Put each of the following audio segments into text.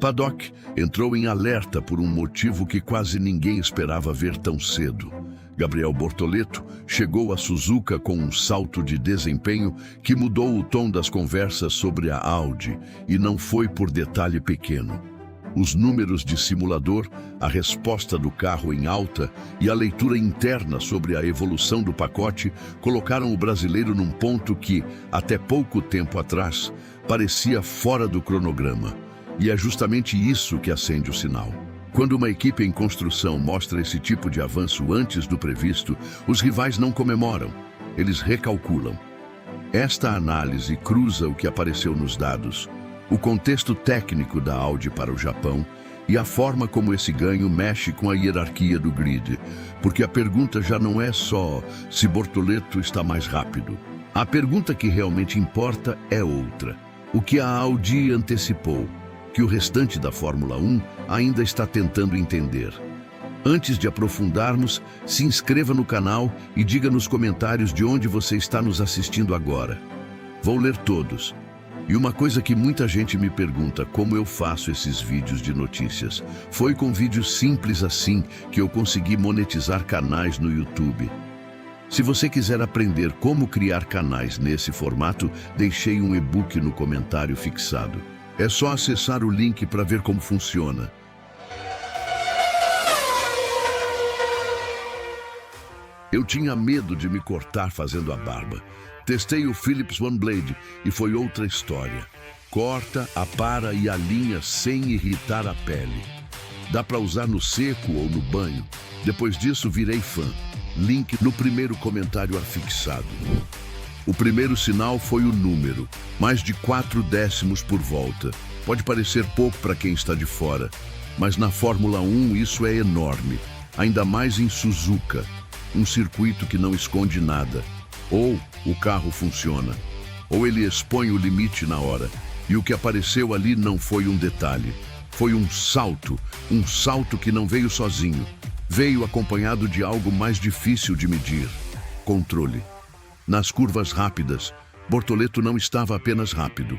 paddock entrou em alerta por um motivo que quase ninguém esperava ver tão cedo. Gabriel Bortoleto chegou a Suzuka com um salto de desempenho que mudou o tom das conversas sobre a Audi, e não foi por detalhe pequeno. Os números de simulador, a resposta do carro em alta e a leitura interna sobre a evolução do pacote colocaram o brasileiro num ponto que, até pouco tempo atrás, parecia fora do cronograma. E é justamente isso que acende o sinal. Quando uma equipe em construção mostra esse tipo de avanço antes do previsto, os rivais não comemoram, eles recalculam. Esta análise cruza o que apareceu nos dados, o contexto técnico da Audi para o Japão e a forma como esse ganho mexe com a hierarquia do grid, porque a pergunta já não é só se Bortoleto está mais rápido. A pergunta que realmente importa é outra. O que a Audi antecipou, que o restante da Fórmula 1 ainda está tentando entender. Antes de aprofundarmos, se inscreva no canal e diga nos comentários de onde você está nos assistindo agora. Vou ler todos. E uma coisa que muita gente me pergunta, como eu faço esses vídeos de notícias? Foi com vídeos simples assim que eu consegui monetizar canais no YouTube. Se você quiser aprender como criar canais nesse formato, deixei um e-book no comentário fixado. É só acessar o link para ver como funciona. Eu tinha medo de me cortar fazendo a barba. Testei o Philips One Blade e foi outra história. Corta, apara e alinha sem irritar a pele. Dá para usar no seco ou no banho. Depois disso, virei fã. Link no primeiro comentário afixado. O primeiro sinal foi o número, mais de 4 décimos por volta. Pode parecer pouco para quem está de fora, mas na Fórmula 1 isso é enorme, ainda mais em Suzuka, um circuito que não esconde nada. Ou o carro funciona, ou ele expõe o limite na hora. E o que apareceu ali não foi um detalhe, foi um salto que não veio sozinho. Veio acompanhado de algo mais difícil de medir: controle. Nas curvas rápidas, Bortoleto não estava apenas rápido.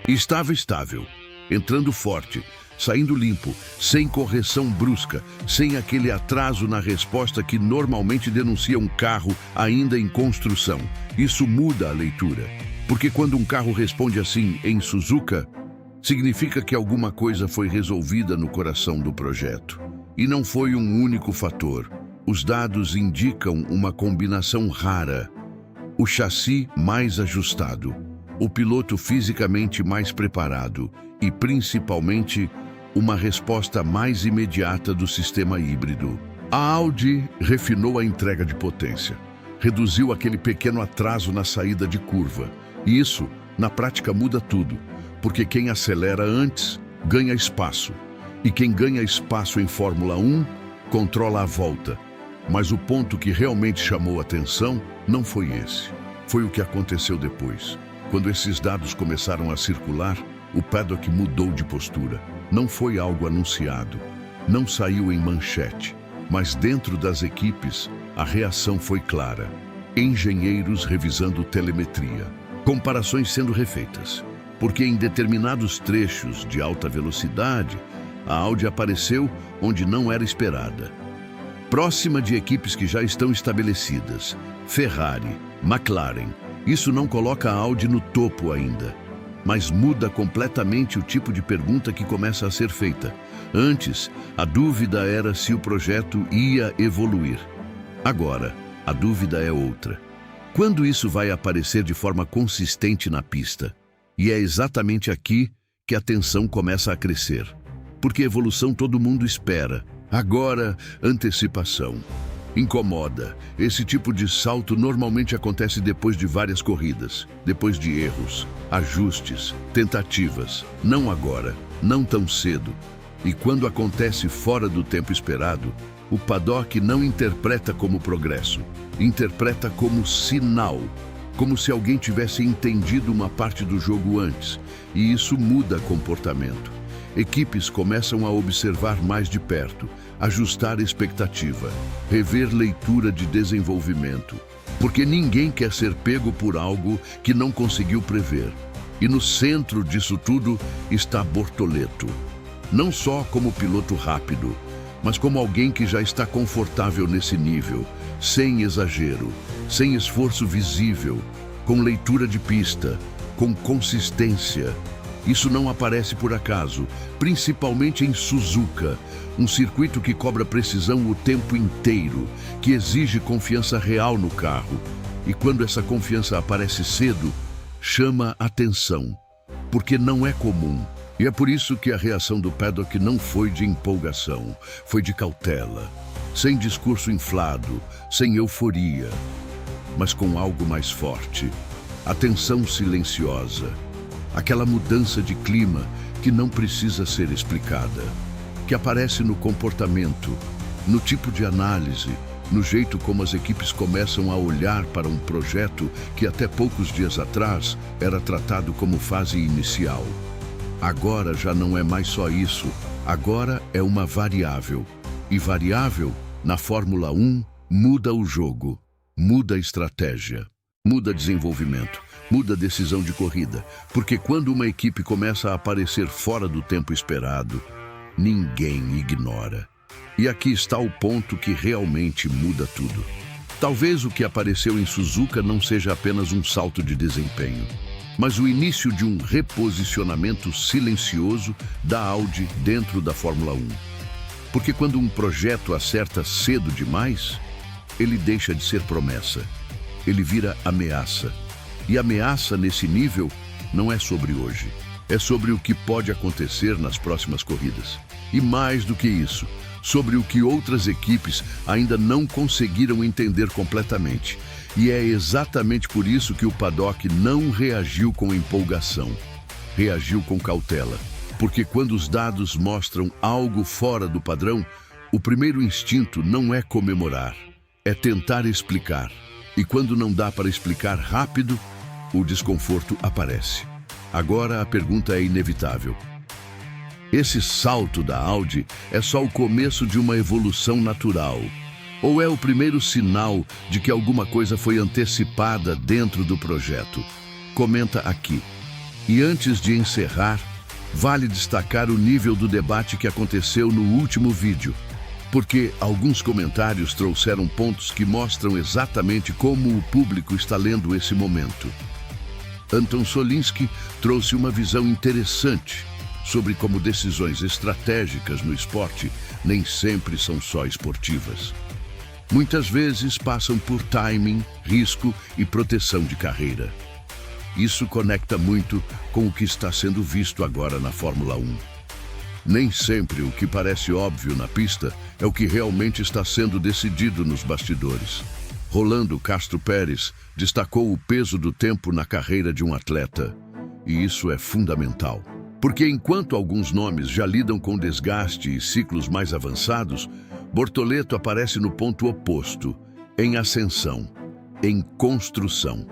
Estava estável, entrando forte, saindo limpo, sem correção brusca, sem aquele atraso na resposta que normalmente denuncia um carro ainda em construção. Isso muda a leitura, porque quando um carro responde assim em Suzuka, significa que alguma coisa foi resolvida no coração do projeto. E não foi um único fator. Os dados indicam uma combinação rara. O chassi mais ajustado, o piloto fisicamente mais preparado e, principalmente, uma resposta mais imediata do sistema híbrido. A Audi refinou a entrega de potência, reduziu aquele pequeno atraso na saída de curva. E isso, na prática, muda tudo, porque quem acelera antes ganha espaço. E quem ganha espaço em Fórmula 1 controla a volta. Mas o ponto que realmente chamou a atenção não foi esse. Foi o que aconteceu depois. Quando esses dados começaram a circular, o paddock mudou de postura. Não foi algo anunciado. Não saiu em manchete. Mas dentro das equipes, a reação foi clara. Engenheiros revisando telemetria. Comparações sendo refeitas. Porque em determinados trechos de alta velocidade, a Audi apareceu onde não era esperada. Próxima de equipes que já estão estabelecidas, Ferrari, McLaren. Isso não coloca a Audi no topo ainda, mas muda completamente o tipo de pergunta que começa a ser feita. Antes, a dúvida era se o projeto ia evoluir. Agora, a dúvida é outra. Quando isso vai aparecer de forma consistente na pista? E é exatamente aqui que a tensão começa a crescer. Porque evolução todo mundo espera. Agora, antecipação. Incomoda. Esse tipo de salto normalmente acontece depois de várias corridas, depois de erros, ajustes, tentativas. Não agora, não tão cedo. E quando acontece fora do tempo esperado, o paddock não interpreta como progresso, interpreta como sinal, como se alguém tivesse entendido uma parte do jogo antes, e isso muda comportamento. Equipes começam a observar mais de perto, ajustar expectativa, rever leitura de desenvolvimento, porque ninguém quer ser pego por algo que não conseguiu prever. E no centro disso tudo está Bortoleto. não só como piloto rápido, mas como alguém que já está confortável nesse nível, sem exagero, sem esforço visível, com leitura de pista, com consistência. Isso não aparece por acaso, principalmente em Suzuka, um circuito que cobra precisão o tempo inteiro, que exige confiança real no carro. E quando essa confiança aparece cedo, chama atenção, porque não é comum. E é por isso que a reação do paddock não foi de empolgação, foi de cautela, sem discurso inflado, sem euforia, mas com algo mais forte, a tensão silenciosa, aquela mudança de clima que não precisa ser explicada, que aparece no comportamento, no tipo de análise, no jeito como as equipes começam a olhar para um projeto que até poucos dias atrás era tratado como fase inicial. Agora já não é mais só isso, agora é uma variável. E variável, na Fórmula 1, muda o jogo, muda a estratégia, muda desenvolvimento, muda a decisão de corrida. Porque quando uma equipe começa a aparecer fora do tempo esperado, ninguém ignora. E aqui está o ponto que realmente muda tudo. Talvez o que apareceu em Suzuka não seja apenas um salto de desempenho, mas o início de um reposicionamento silencioso da Audi dentro da Fórmula 1. Porque quando um projeto acerta cedo demais, ele deixa de ser promessa, ele vira ameaça. E ameaça nesse nível não é sobre hoje, é sobre o que pode acontecer nas próximas corridas. E mais do que isso, sobre o que outras equipes ainda não conseguiram entender completamente. E é exatamente por isso que o paddock não reagiu com empolgação, reagiu com cautela. Porque quando os dados mostram algo fora do padrão, o primeiro instinto não é comemorar, é tentar explicar. E quando não dá para explicar rápido, o desconforto aparece. Agora a pergunta é inevitável. Esse salto da Audi é só o começo de uma evolução natural? Ou é o primeiro sinal de que alguma coisa foi antecipada dentro do projeto? Comenta aqui. E antes de encerrar, vale destacar o nível do debate que aconteceu no último vídeo, porque alguns comentários trouxeram pontos que mostram exatamente como o público está lendo esse momento. Anton Solinski trouxe uma visão interessante sobre como decisões estratégicas no esporte nem sempre são só esportivas. Muitas vezes passam por timing, risco e proteção de carreira. Isso conecta muito com o que está sendo visto agora na Fórmula 1. Nem sempre o que parece óbvio na pista é o que realmente está sendo decidido nos bastidores. Rolando Castro Pérez destacou o peso do tempo na carreira de um atleta. E isso é fundamental. Porque enquanto alguns nomes já lidam com desgaste e ciclos mais avançados, Bortoleto aparece no ponto oposto, em ascensão, em construção.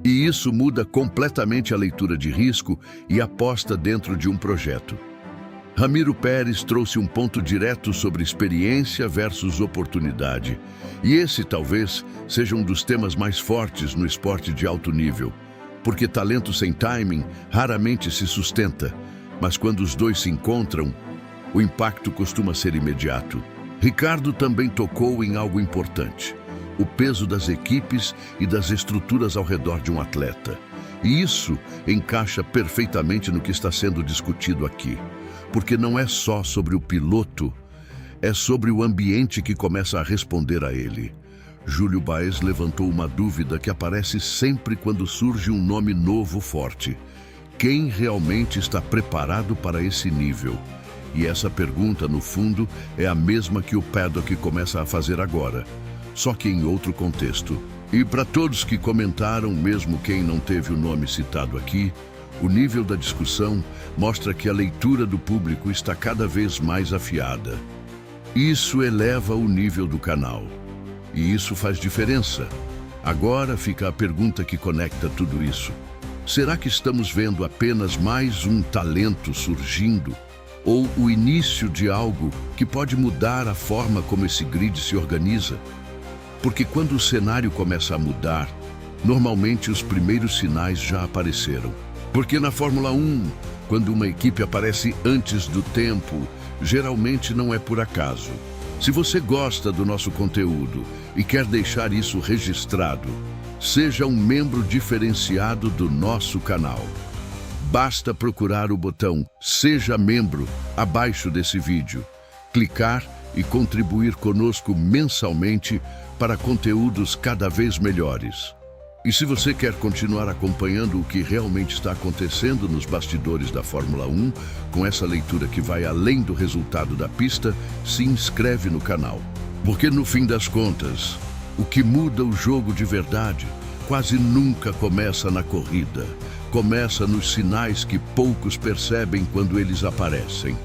E isso muda completamente a leitura de risco e aposta dentro de um projeto. Ramiro Pérez trouxe um ponto direto sobre experiência versus oportunidade. E esse talvez seja um dos temas mais fortes no esporte de alto nível. Porque talento sem timing raramente se sustenta, mas quando os dois se encontram, o impacto costuma ser imediato. Ricardo também tocou em algo importante: o peso das equipes e das estruturas ao redor de um atleta. E isso encaixa perfeitamente no que está sendo discutido aqui. Porque não é só sobre o piloto, é sobre o ambiente que começa a responder a ele. Júlio Baez levantou uma dúvida que aparece sempre quando surge um nome novo forte. Quem realmente está preparado para esse nível? E essa pergunta, no fundo, é a mesma que o paddock começa a fazer agora, só que em outro contexto. E para todos que comentaram, mesmo quem não teve o nome citado aqui, o nível da discussão mostra que a leitura do público está cada vez mais afiada. Isso eleva o nível do canal. E isso faz diferença. Agora fica a pergunta que conecta tudo isso. Será que estamos vendo apenas mais um talento surgindo? Ou o início de algo que pode mudar a forma como esse grid se organiza? Porque quando o cenário começa a mudar, normalmente os primeiros sinais já apareceram. Porque na Fórmula 1, talento sem timing raramente se sustenta, mas quando os dois se encontram, o impacto costuma ser imediato. E isso encaixa perfeitamente no que está sendo discutido aqui. Porque talento sem timing raramente se sustenta, mas quando os dois se encontram, o impacto costuma ser imediato. Quando uma equipe aparece antes do tempo, geralmente não é por acaso. Se você gosta do nosso conteúdo e quer deixar isso registrado, seja um membro diferenciado do nosso canal. Basta procurar o botão Seja Membro abaixo desse vídeo, clicar e contribuir conosco mensalmente para conteúdos cada vez melhores. E se você quer continuar acompanhando o que realmente está acontecendo nos bastidores da Fórmula 1, com essa leitura que vai além do resultado da pista, se inscreve no canal. Porque no fim das contas, o que muda o jogo de verdade quase nunca começa na corrida. Começa nos sinais que poucos percebem quando eles aparecem.